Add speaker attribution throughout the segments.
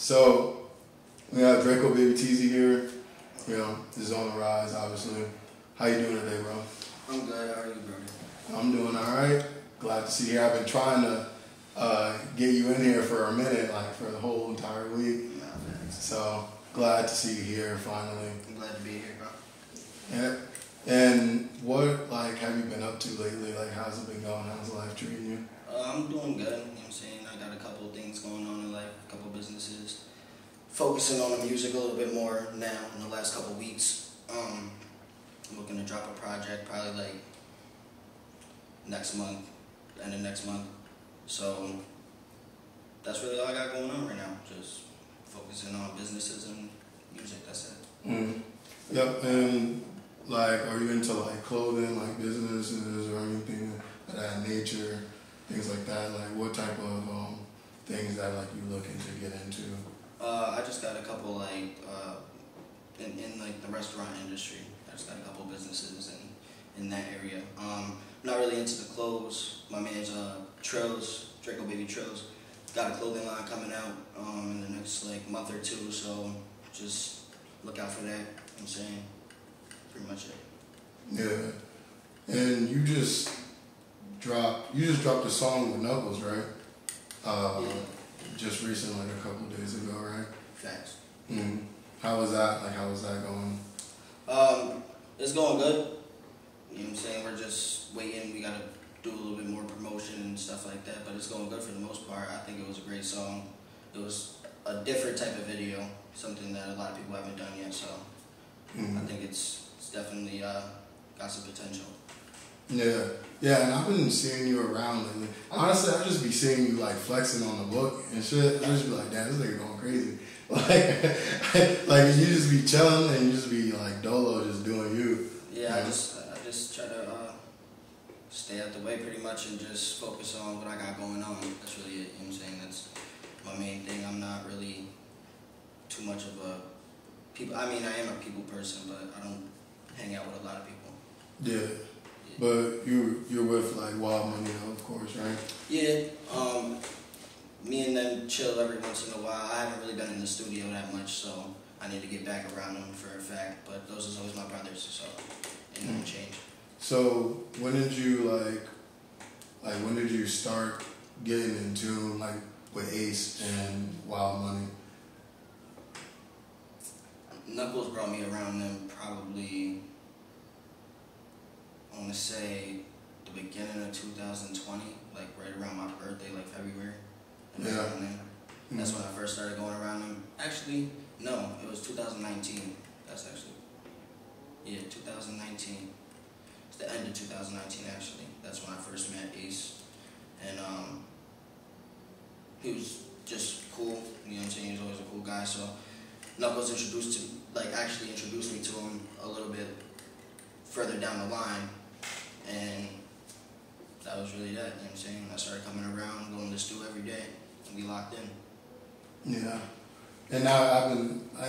Speaker 1: So we got Draco baby Teezy here. You know, this is on the rise, obviously. How you doing today, bro?
Speaker 2: I'm good. How are you, brother?
Speaker 1: I'm doing all right. Glad to see you here. I've been trying to get you in here for a minute, like for the whole entire week.
Speaker 2: Nah, thanks.
Speaker 1: So glad to see you here finally.
Speaker 2: I'm glad to be here, bro.
Speaker 1: Yeah. And what have you been up to lately? Like, how's it been going? How's life treating you?
Speaker 2: I'm doing good. You know what I'm saying? I got a couple of things going on in life, a couple of businesses. Focusing on the music a little bit more now in the last couple of weeks. I'm looking to drop a project probably like next month, end of next month. So that's really all I got going on right now. Just focusing on businesses and music. That's it.
Speaker 1: Mm. Yep. And are you into clothing, businesses or anything of that nature, things like that? Like, what type of things that you looking to get into?
Speaker 2: I just got a couple in the restaurant industry. I just got a couple businesses in that area. Not really into the clothes. My man's Trills, Draco baby Trills, got a clothing line coming out in the next month or two. So just look out for that. You know what I'm saying, pretty much it.
Speaker 1: Yeah. And you just dropped a song with Knuckles, right?
Speaker 2: Yeah.
Speaker 1: Just recently, a couple days ago, right?
Speaker 2: Facts.
Speaker 1: Mm. How was that? How was that going?
Speaker 2: It's going good. You know what I'm saying? We're just waiting. We gotta do a little bit more promotion and stuff like that, but it's going good for the most part. I think it was a great song. It was a different type of video, something that a lot of people haven't done yet, so I think it's definitely got some potential.
Speaker 1: Yeah, and I've been seeing you around lately. Honestly, I just be seeing you flexing on the book and shit. I just be like, damn, this nigga going crazy. You just be chilling and you just be dolo, just doing you.
Speaker 2: Yeah, I just try to stay out the way pretty much and just focus on what I got going on. That's really it. You know what I'm saying? That's my main thing. I'm not really too much of a people. I mean, I am a people person, but I don't hang out with a lot of people.
Speaker 1: Yeah. But you're with Wild Money, of course, right? Yeah.
Speaker 2: Me and them chill every once in a while. I haven't really been in the studio that much, so I need to get back around them for a fact. But those is always my brothers, so it never change.
Speaker 1: So when did you when did you start getting in tune with Ace and Wild Money?
Speaker 2: Knuckles brought me around them probably, I want to say, the beginning of 2020, right around my birthday, February.
Speaker 1: Yeah.
Speaker 2: That's when I first started going around them. Actually, no, it was 2019. That's actually, 2019. It's the end of 2019, actually. That's when I first met Ace. And he was just cool, you know what I'm saying? He was always a cool guy, so Knuckles actually introduced me to him a little bit further down the line, and that was really that, you know what I'm saying? I started coming around, going to the stew every day, and we locked in.
Speaker 1: Yeah. And now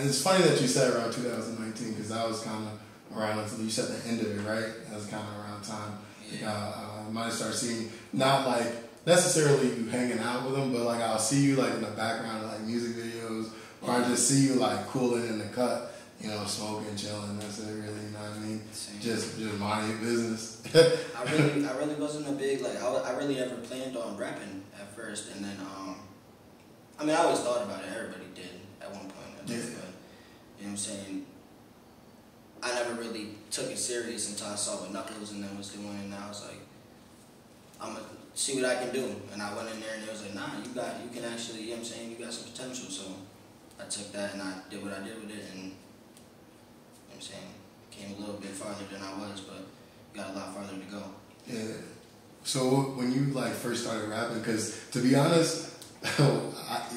Speaker 1: it's funny that you said around 2019, because that was kind of around, you said the end of it, right? That was kind of around time.
Speaker 2: Yeah.
Speaker 1: I might start seeing, not necessarily you hanging out with them, but I'll see you in the background of music videos, or I just see you cooling in the cut, smoking, chilling. That's it, really. You know what I mean?
Speaker 2: Same.
Speaker 1: Just mind your business.
Speaker 2: I really wasn't a big I really never planned on rapping at first, and then I mean, I always thought about it. Everybody did at one point. But, you know what I'm saying? I never really took it serious until I saw what Knuckles and them was doing, and I was like, I'm gonna see what I can do. And I went in there, and it was like, nah, you can actually, you know what I'm saying? You got some potential. So I took that and I did what I did with it, and you know what I'm saying, came a little bit farther than I was, but got a lot farther to go. Yeah.
Speaker 1: So when you first started rapping, because to be honest,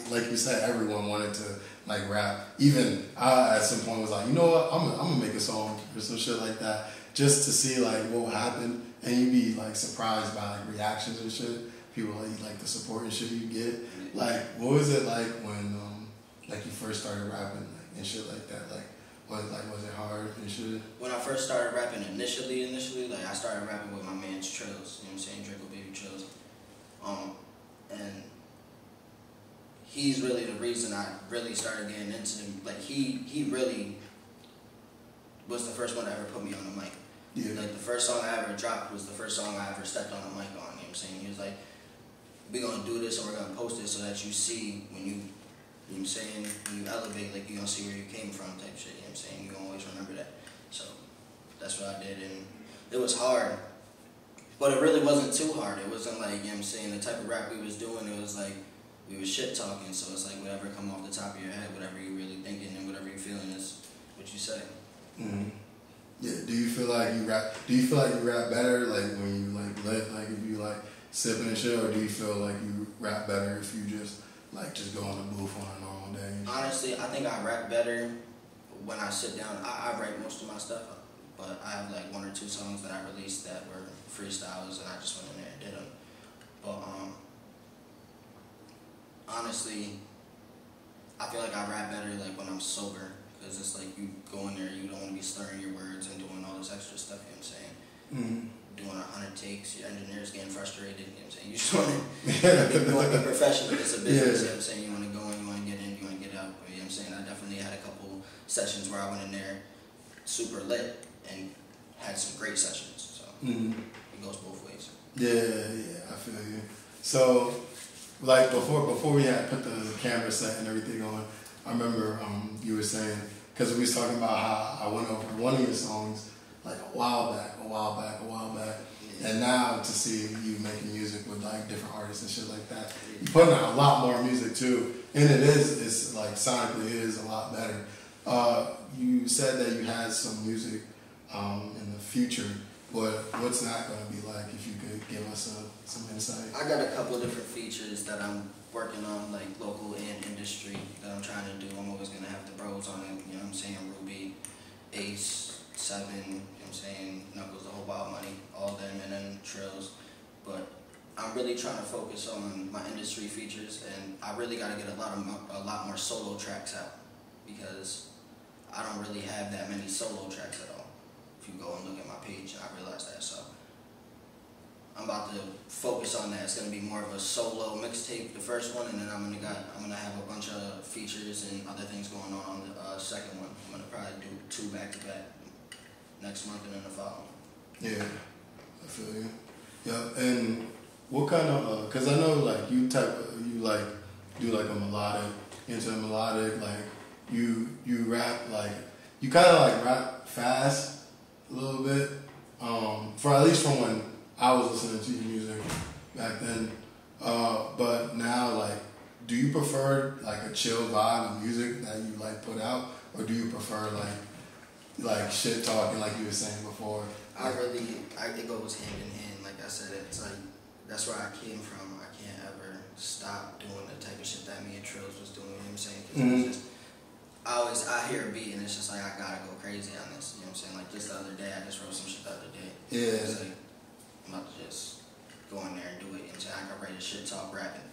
Speaker 1: like you said, everyone wanted to rap. Even I at some point was like, you know what, I'm gonna make a song or some shit like that, just to see what will happen, and you'd be surprised by reactions and shit. People the support and shit you get. What was it when you first started rapping and shit like that? Was it hard and shit?
Speaker 2: When I first started rapping initially, I started rapping with my man's Trills, you know what I'm saying, Draco baby Trills. And he's really the reason I really started getting into him. Like he really was the first one that ever put me on the mic.
Speaker 1: Yeah.
Speaker 2: Like the first song I ever dropped was the first song I ever stepped on the mic on. You know what I'm saying? He was like, "We're gonna do this and we're gonna post it so that you see when you know what I'm saying, when you elevate, like you gonna see where you came from type shit." You know what I'm saying? You gonna always remember that. So that's what I did, and it was hard. But it really wasn't too hard. It wasn't like, you know what I'm saying, the type of rap we was doing, it was like we was shit talking, so it's like whatever come off the top of your head, whatever you really thinking and whatever you feeling is what you say.
Speaker 1: Mm-hmm. Yeah. Do you feel like you rap? Do you feel like you rap better, like when you like lit, like if you like sipping and shit, or do you feel like you rap better if you just go on the booth on a normal day?
Speaker 2: Honestly, I think I rap better when I sit down. I write most of my stuff, but I have like 1 or 2 songs that I released that were freestyles, and I just went in there and did them. But honestly, I feel like I rap better like when I'm sober, because it's like you go in there, you don't want to be slurring your words and doing all this extra stuff. You know what I'm saying?
Speaker 1: Mm-hmm.
Speaker 2: Doing 100 takes, your engineer's getting frustrated. You know what I'm saying? You just want to be professional. It's a business.
Speaker 1: Yeah.
Speaker 2: You know what I'm saying? You want to go in, you want to get in, you want to get out. You know what I'm saying? I definitely had a couple sessions where I went in there super lit and had some great sessions. So it goes both ways.
Speaker 1: Yeah, I feel you. So, like before we had put the camera set and everything on, I remember you were saying, because we was talking about how I went over one of your songs like a while back,
Speaker 2: Yeah.
Speaker 1: and now to see you making music with like different artists and shit like that, you're putting out a lot more music too, and it's like sonically it is a lot better. You said that you had some music in the future. What's that going to be like, if you could give us some insight?
Speaker 2: I got a couple of different features that I'm working on, like local and industry, that I'm trying to do. I'm always going to have the bros on it, you know what I'm saying? Ruby, Ace, 7, you know what I'm saying? Knuckles, the whole Wild Money, all them, and then Trills. But I'm really trying to focus on my industry features, and I really got to get a lot more solo tracks out, because I don't really have that many solo tracks at all. If you go and look at my page, I realize that. So I'm about to focus on that. It's gonna be more of a solo mixtape, the first one, and then I'm gonna have a bunch of features and other things going on the second one. I'm gonna probably do 2 back to back next month and then the following.
Speaker 1: Yeah, I feel you. Yeah, and what kind of? Cause I know like you like do like a melodic, into a melodic, like you rap like you kind of like rap fast. A little bit, for at least from when I was listening to your music back then. But now, like, do you prefer like a chill vibe of music that you like put out, or do you prefer like shit talking like you were saying before?
Speaker 2: It goes hand in hand. Like I said, it's like that's where I came from. I can't ever stop doing the type of shit that me and Trills was doing. You know what I'm saying? 'Cause it was just, I hear a beat and it's just like I gotta go crazy on this. You know what I'm saying? Like just the other day, I just wrote some shit the other day.
Speaker 1: Yeah.
Speaker 2: It's like I'm about to just go in there and do it. You know what I'm saying? I can write a shit talk rap in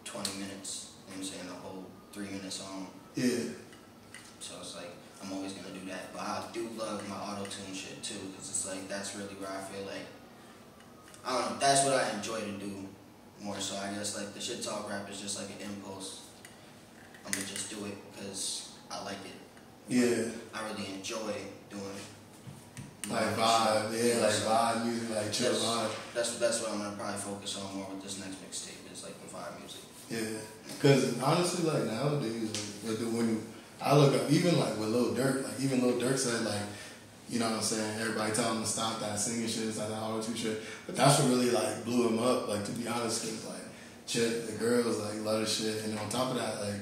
Speaker 2: 20 minutes. You know what I'm saying? A whole 3-minute song.
Speaker 1: Yeah.
Speaker 2: So it's like I'm always gonna do that. But I do love my auto-tune shit too, because it's like that's really where I feel like I don't know. That's what I enjoy to do more. So I guess like the shit talk rap is just like an impulse. I'm gonna just do it because I like it.
Speaker 1: Yeah.
Speaker 2: I really enjoy doing
Speaker 1: like vibe, yeah, like vibe music, like chill vibe.
Speaker 2: That's what I'm gonna probably focus on more with this next mixtape. Is like the vibe music.
Speaker 1: Yeah, because honestly, like nowadays, like when I look up, even like with Lil Durk, like even Lil Durk said like, you know what I'm saying? Everybody tell him to stop that singing shit, stop that auto-tune shit. But that's what really like blew him up. Like to be honest, because like shit, the girls like love the shit, and on top of that, like.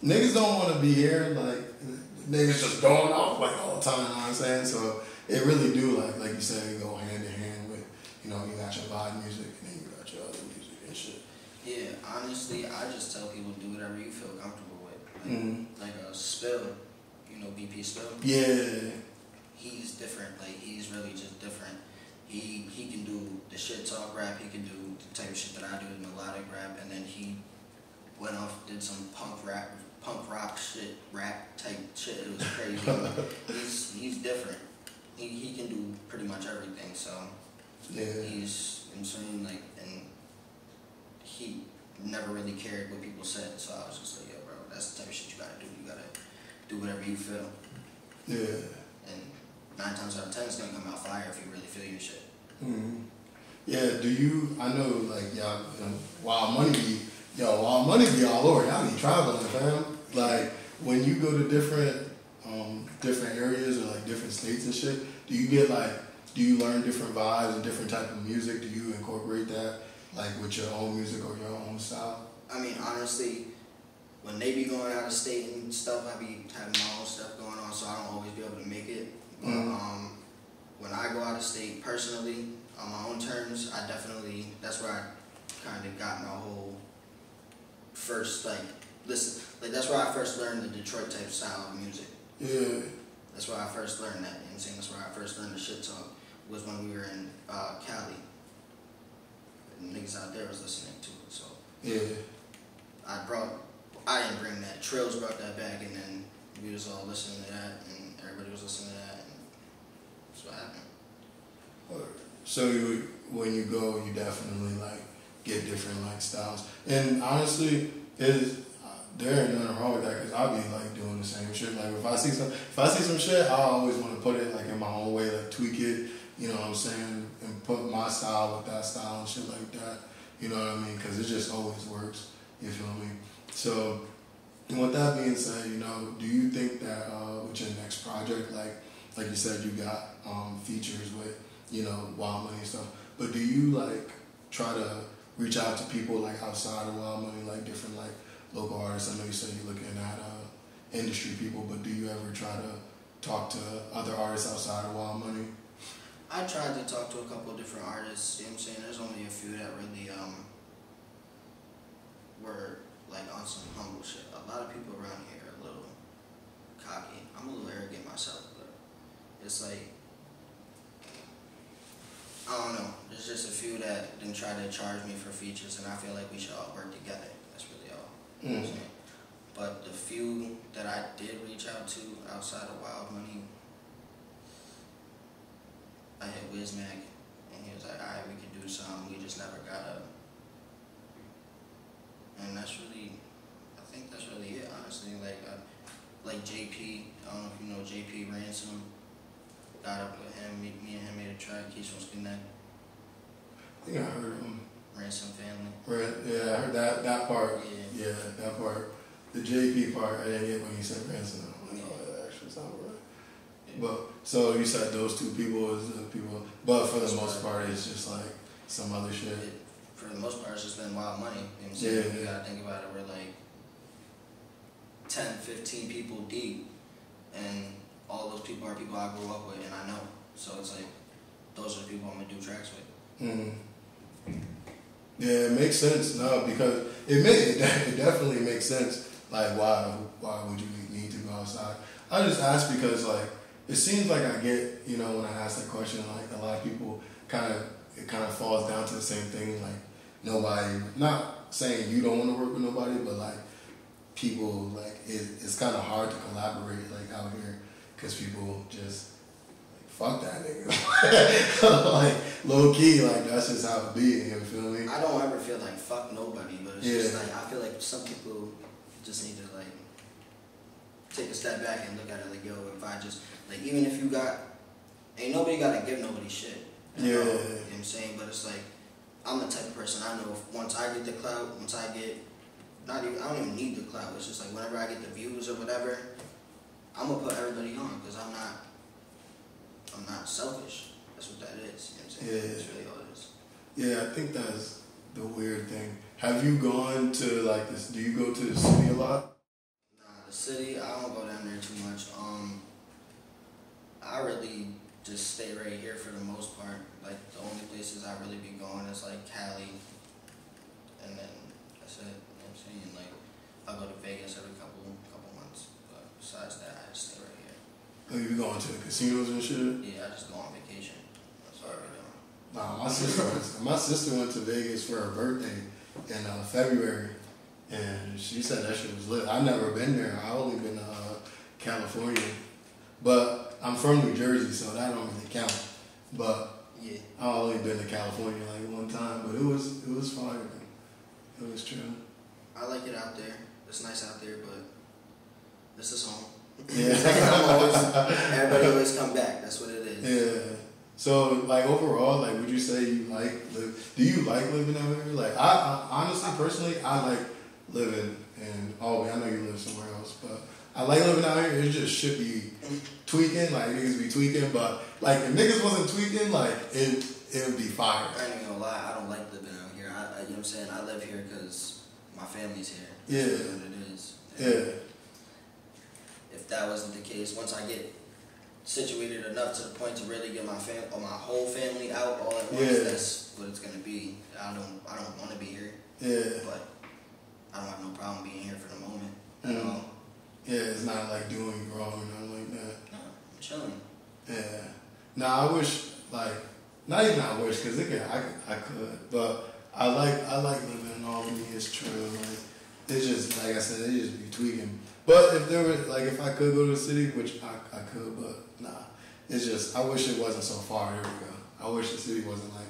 Speaker 1: Niggas don't want to be here, like, niggas just going off, like, all the time, you know what I'm saying? So, it really do, like you said, go hand in hand with, you know, you got your vibe music, and then you got your other music and shit.
Speaker 2: Yeah, honestly, I just tell people do whatever you feel comfortable with. Like, like a Spill, you know, BP Spill?
Speaker 1: Yeah.
Speaker 2: He's different, like, he's really just different. He can do the shit talk rap, he can do the type of shit that I do, the melodic rap, and then he went off, did some punk rock shit, rap type shit. It was crazy. He's different. He can do pretty much everything. So
Speaker 1: yeah,
Speaker 2: he's insane. Like, and he never really cared what people said. So I was just like, yo, bro, that's the type of shit you gotta do. You gotta do whatever you feel.
Speaker 1: Yeah.
Speaker 2: And 9 times out of 10, it's gonna come out fire if you really feel your shit.
Speaker 1: Mm-hmm. Yeah. Do you? I know, like y'all, Wild Money be all over. Y'all be traveling, fam. Like when you go to different areas or like different states and shit, do you learn different vibes and different type of music? Do you incorporate that like with your own music or your own style?
Speaker 2: I mean, honestly, when they be going out of state and stuff, I be having my own stuff going on, so I don't always be able to make it. But when I go out of state personally, on my own terms, that's where I kind of got my whole first, that's where I first learned the Detroit type style of music.
Speaker 1: Yeah.
Speaker 2: That's where I first learned that, you know what I'm saying? That's where I first learned the shit talk, was when we were in Cali. And niggas out there was listening to it, so.
Speaker 1: Yeah.
Speaker 2: I didn't bring that. Trills brought that back, and then we was all listening to that, and everybody was listening to that, and that's what happened.
Speaker 1: So when you go, you definitely like get different like styles. And honestly, there ain't nothing wrong with that because I'll be like doing the same shit. Like if I see some shit, I always want to put it like in my own way, like tweak it. You know what I'm saying? And put my style with that style and shit like that. You know what I mean? Because it just always works. You feel me? So with that being said, you know, do you think that with your next project, like you said, you got features with, you know, Wild Money and stuff, but do you like try to reach out to people like outside of Wild Money, like different like local artists? I know you said you're looking at industry people, but do you ever try to talk to other artists outside of Wild Money?
Speaker 2: I tried to talk to a couple of different artists, you know what I'm saying? There's only a few that really were like on some humble shit. A lot of people around here are a little cocky. I'm a little arrogant myself, but it's like, I don't know. There's just a few that didn't try to charge me for features, and I feel like we should all work together. That's really all. You know what I'm saying? But the few that I did reach out to outside of Wild Money, I hit Wizmac, and he was like, alright, we can do something. We just never got up. And that's really, I think that's really it, honestly. Like JP, I don't know if you know JP Ransom. Got up with him, me and him made a track, Keys from Connect.
Speaker 1: I think I heard him.
Speaker 2: Ransom Family.
Speaker 1: Right, yeah, I heard that part.
Speaker 2: Yeah.
Speaker 1: Yeah, that part. The JP part, I didn't get when you said Ransom. I'm like, oh, that actually sounds right. Yeah. But, so you said those two people is the people, but for the most part, it's just like some other shit.
Speaker 2: For the most part, it's just been Wild Money. You know what I'm saying?
Speaker 1: Yeah.
Speaker 2: You gotta think about it, we're like 10, 15 people deep, and all those people are people I grew up with and I know. So it's like, those are the people I'm gonna do tracks with.
Speaker 1: Yeah, it makes sense. No, because it definitely makes sense. Like, why would you need to go outside? I just ask because, like, it seems like I get, you know, when I ask that question, like, a lot of people it kind of falls down to the same thing. Like, nobody, not saying you don't want to work with nobody, but, like, people, like, it's kind of hard to collaborate, like, out here. Because people just, like, fuck that nigga. Like, low key, like, that's just how it be, you feel me?
Speaker 2: I don't ever feel like fuck nobody, but it's just like, I feel like some people just need to, like, take a step back and look at it like, yo, if I just, like, even if you ain't nobody gotta give nobody shit. You know what I'm saying? But it's like, I'm the type of person, I know if once I get the clout, I don't even need the clout, it's just like, whenever I get the views or whatever, I'm gonna put everybody on because I'm not selfish. That's what that is. You know what I'm saying?
Speaker 1: Yeah.
Speaker 2: That's really all it is.
Speaker 1: Yeah, I think that's the weird thing. Have you gone to like this? Do you go to the city a lot?
Speaker 2: Nah, the city, I don't go down there too much. I really just stay right here for the most part. Like the only places I really be going is like Cali, and then that's it. You know what I'm saying? Like I go to Vegas every couple months. Besides that, I just stay right here.
Speaker 1: Oh, you be going to the casinos and shit?
Speaker 2: Yeah, I just go on vacation. That's all I do.
Speaker 1: Nah, my sister went to Vegas for her birthday in February, and she said that shit was lit. I've never been there. I only been to California, but I'm from New Jersey, so that don't really count. But
Speaker 2: yeah,
Speaker 1: I only been to California like one time, but it was fire. It was true.
Speaker 2: I like it out there. It's nice out there, but this is home.
Speaker 1: Yeah.
Speaker 2: Everybody always come back. That's what it is.
Speaker 1: Yeah. So, like, overall, like, would you say you do you like living out here? Like, I honestly, personally, I like living in Albany. I know you live somewhere else, but I like living out here. It just should be tweaking. Like, niggas be tweaking, but, like, if niggas wasn't tweaking, like, it would be fire.
Speaker 2: I ain't even gonna lie. I don't like living out here. You know what I'm saying? I live here because my family's here.
Speaker 1: Yeah.
Speaker 2: That's what it is.
Speaker 1: Yeah.
Speaker 2: If that wasn't the case, once I get situated enough to the point to really get my whole family out all at once, that's what it's gonna be. I don't want to be here.
Speaker 1: Yeah.
Speaker 2: But I don't have no problem being here for the moment at all.
Speaker 1: Yeah, it's not like doing you wrong or nothing like that.
Speaker 2: No, I'm chilling.
Speaker 1: Yeah. Nah, I wish, like, not even I wish, because I could, but I like living in Albany. It's true. Like, it's just, like I said, it just be tweaking. But if there was, like, if I could go to the city, which I could, but nah. It's just, I wish it wasn't so far. There we go. I wish the city wasn't, like,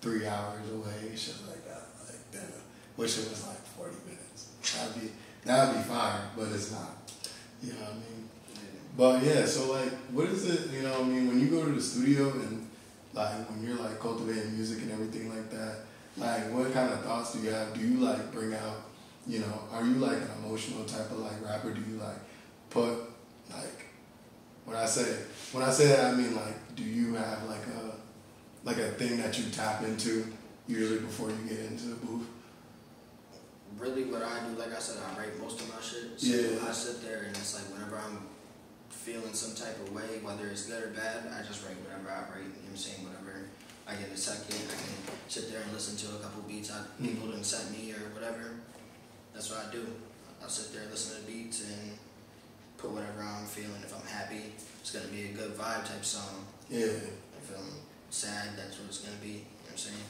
Speaker 1: 3 hours away, shit like that. Like, damn, wish it was, like, 40 minutes. That'd be fire, but it's not. You know what I mean?
Speaker 2: Yeah.
Speaker 1: But, yeah, so, like, what is it, you know what I mean, when you go to the studio and, like, when you're, like, cultivating music and everything like that, like, what kind of thoughts do you have? Do you, like, bring out, you know, are you, like, an emotional type of, like, rapper? Do you, like, put, like, when I say that, I mean, like, do you have, like a thing that you tap into usually before you get into the booth?
Speaker 2: Really, what I do, like I said, I write most of my shit. So
Speaker 1: Yeah.
Speaker 2: I sit there and it's like whenever I'm feeling some type of way, whether it's good or bad, I just write whatever I write. You know what I'm saying? Whenever I get a second, I can sit there and listen to a couple beats people done sent me or whatever. That's what I do. I'll sit there and listen to beats and put whatever I'm feeling. If I'm happy, it's gonna be a good vibe type song.
Speaker 1: Yeah.
Speaker 2: If I'm sad, that's what it's gonna be. You know what I'm saying?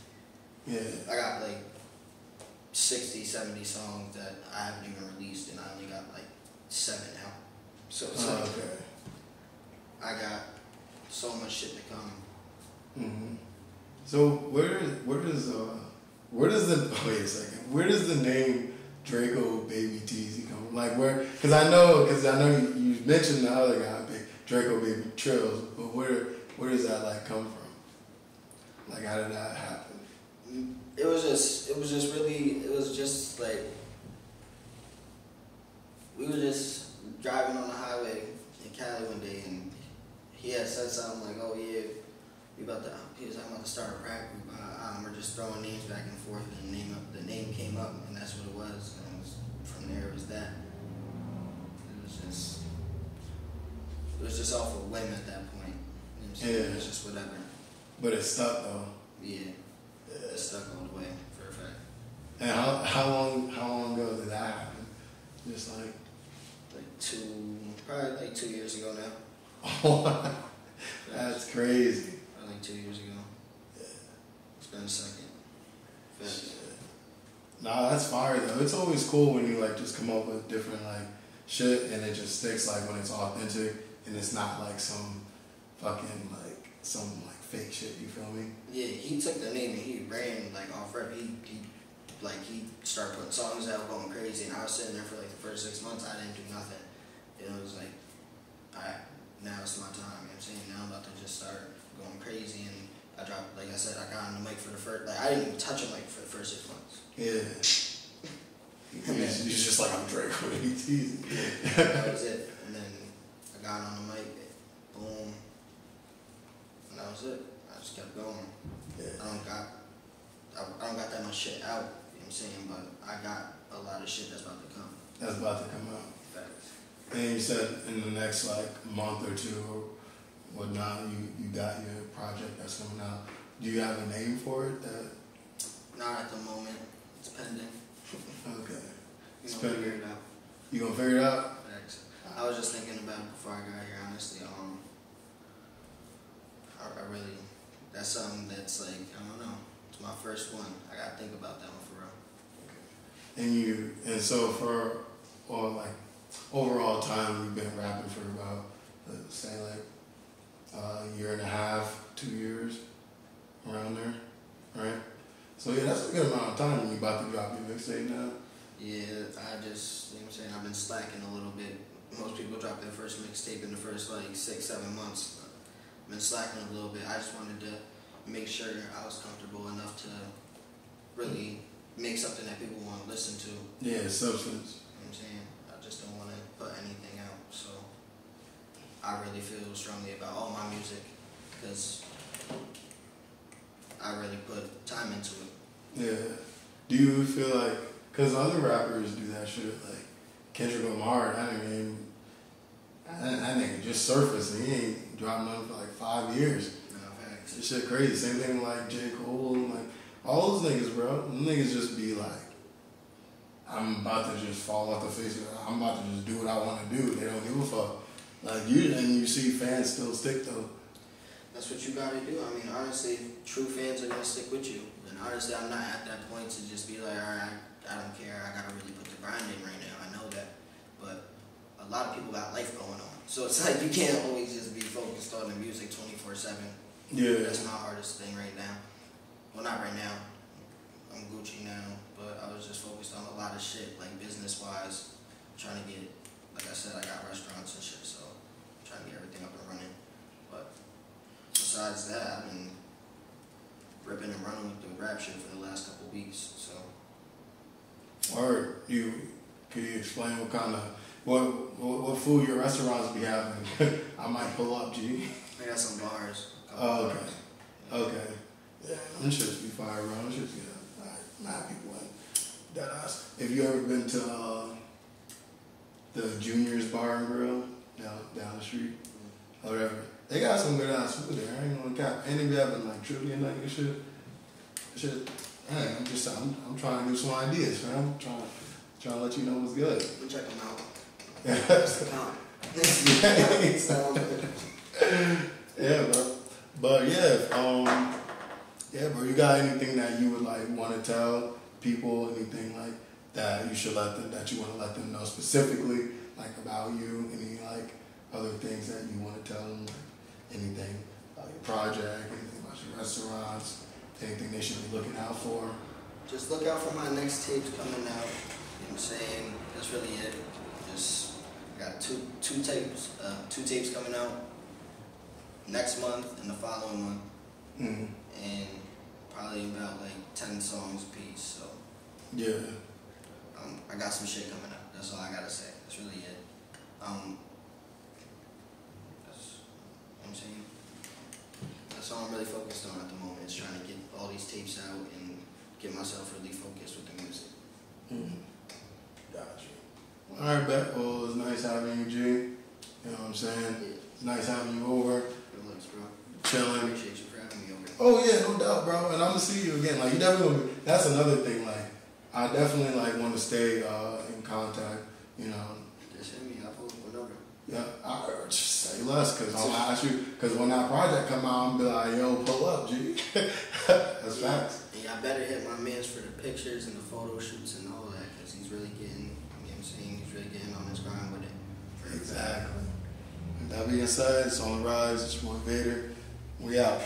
Speaker 1: Yeah.
Speaker 2: I got like 60, 70 songs that I haven't even released, and I only got like 7 out. So it's like,
Speaker 1: Okay.
Speaker 2: I got so much shit to come.
Speaker 1: Mm-hmm. So where does the name Draco Baby Teezy come from? Like because I know you mentioned the other guy, Draco Baby Trills, but where does that like come from? Like how did that happen?
Speaker 2: It was just like we were just driving on the highway in Cali one day, and he had said something like, "Oh yeah, he was about to start a rap group. We're just throwing names back and forth, and the name came up, and that's what it was. And from there, it was that. It was just off a whim at that point. You know what I'm saying?
Speaker 1: Yeah.
Speaker 2: It was just whatever.
Speaker 1: But it stuck though.
Speaker 2: Yeah. It stuck all the way for a fact.
Speaker 1: And how long ago did that happen? Just like
Speaker 2: probably like 2 years ago now.
Speaker 1: That's crazy.
Speaker 2: Probably like 2 years ago.
Speaker 1: Yeah.
Speaker 2: It's been a second.
Speaker 1: Nah, that's fire though. It's always cool when you like just come up with different like shit and it just sticks like when it's authentic and it's not like some fucking like some like fake shit, you feel me?
Speaker 2: Yeah, he took the name and he ran like off rep. He started putting songs out, going crazy, and I was sitting there for like the first 6 months. I didn't do nothing. And it was like, alright, now it's my time. You know what I'm saying? Now I'm about to just start going crazy, and I dropped, like I said, I got on the mic for the first, like I didn't even touch a mic for the first 6 months.
Speaker 1: Yeah. He's just like, I'm Draco, he's Teezy.
Speaker 2: That was it. And then I got on the mic, boom, and that was it. I just kept going.
Speaker 1: Yeah.
Speaker 2: I don't got that much shit out, you know what I'm saying, but I got a lot of shit that's about to come.
Speaker 1: That's about to come out.
Speaker 2: Facts.
Speaker 1: And you said in the next like month or two or whatnot, you got your project that's coming out. Do you have a name for it?
Speaker 2: Not at the moment. It's pending.
Speaker 1: Okay.
Speaker 2: We're gonna figure it out.
Speaker 1: You gonna figure it out?
Speaker 2: Facts. I was just thinking about it before I got here, honestly. I really, that's something that's like, I don't know. It's my first one. I gotta think about that one for real.
Speaker 1: And so for like overall time you've been rapping for about say like a year and a half, 2 years, around there, right? So yeah, that's a good amount of time when you about to drop your mixtape now.
Speaker 2: Yeah, I just, you know what I'm saying, I've been slacking a little bit. Most people drop their first mixtape in the first like 6-7 months. I've been slacking a little bit. I just wanted to make sure I was comfortable enough to really make something that people want to listen to.
Speaker 1: Yeah, substance.
Speaker 2: You know what I'm saying? I just don't want to put anything out. So I really feel strongly about all my music because I really put time into it.
Speaker 1: Yeah. Do you feel like, because other rappers do that shit, like Kendrick Lamar, that nigga just surfaced and he ain't dropped nothing for like 5 years.
Speaker 2: No, facts.
Speaker 1: This shit crazy. Same thing with like J. Cole and like all those niggas, bro. Them niggas just be like, I'm about to just fall off the face of it. I'm about to just do what I want to do. They don't give a fuck. Like you see fans still stick though.
Speaker 2: That's what you gotta do. I mean, honestly, true fans are gonna stick with you. And honestly, I'm not at that point to just be like, alright, I don't care. I gotta really put the grind in right now. I know that. But a lot of people got life going on. So it's like you can't always just be focused on the music 24/7.
Speaker 1: Yeah.
Speaker 2: That's my hardest thing right now. Well, not right now. I'm Gucci now, but I was just focused on a lot of shit, like business-wise. Trying to get, like I said, I got restaurants and shit, so I'm trying to get everything up and running. But besides that, I've been ripping and running with the rap shit for the last couple weeks, so.
Speaker 1: Or can you explain what kind of what food your restaurants be having? I might pull up, G.
Speaker 2: I got some bars.
Speaker 1: Oh, okay. Okay. Yeah, them shits be fire, bro. Them shits good. Mad people in that ass. Have you ever been to the Junior's Bar and Grill down the street? Or whatever. They got some good ass food there. I ain't gonna cap. And they be having like trivia night and shit. Man, I'm trying to do some ideas, fam. I'm trying to let you know what's good.
Speaker 2: We'll check them out.
Speaker 1: Yeah, bro. But yeah, bro. You got anything that you would like want to tell people? Anything like that you want to let them know specifically, like about you? Any like other things that you want to tell them? Like anything about your project? Anything about your restaurants? Anything they should be looking out for?
Speaker 2: Just look out for my next tapes coming out. You know what I'm saying? That's really it. I got two tapes coming out next month and the following month.
Speaker 1: Mm-hmm.
Speaker 2: And probably about like 10 songs a piece. So
Speaker 1: yeah.
Speaker 2: I got some shit coming out. That's all I gotta say. That's really it. That's what I'm saying. That's all I'm really focused on at the moment, is trying to get all these tapes out and get myself really focused with the music.
Speaker 1: Mm-hmm. Gotcha. Alright, bet. Well, it was nice having you, G. You know what I'm saying?
Speaker 2: Yeah.
Speaker 1: It's nice having you over.
Speaker 2: Good looks, bro.
Speaker 1: Chilling.
Speaker 2: Appreciate you for having me over.
Speaker 1: Oh yeah, no doubt, bro. And I'm gonna see you again. Like you definitely. That's another thing. Like I definitely like want to stay in contact. You know.
Speaker 2: Just hit me. I'll pull whenever.
Speaker 1: Yeah, I just say less because I'm gonna ask you. Because when that project come out, I'm gonna be like, yo, pull up, G. That's facts.
Speaker 2: And y'all better hit my mans for the pictures and the photo shoots and all that, because he's really getting. You know what I'm saying? He's really getting on his grind with it.
Speaker 1: Exactly. With that being said, it's on the rise. It's your boy Vader. We out.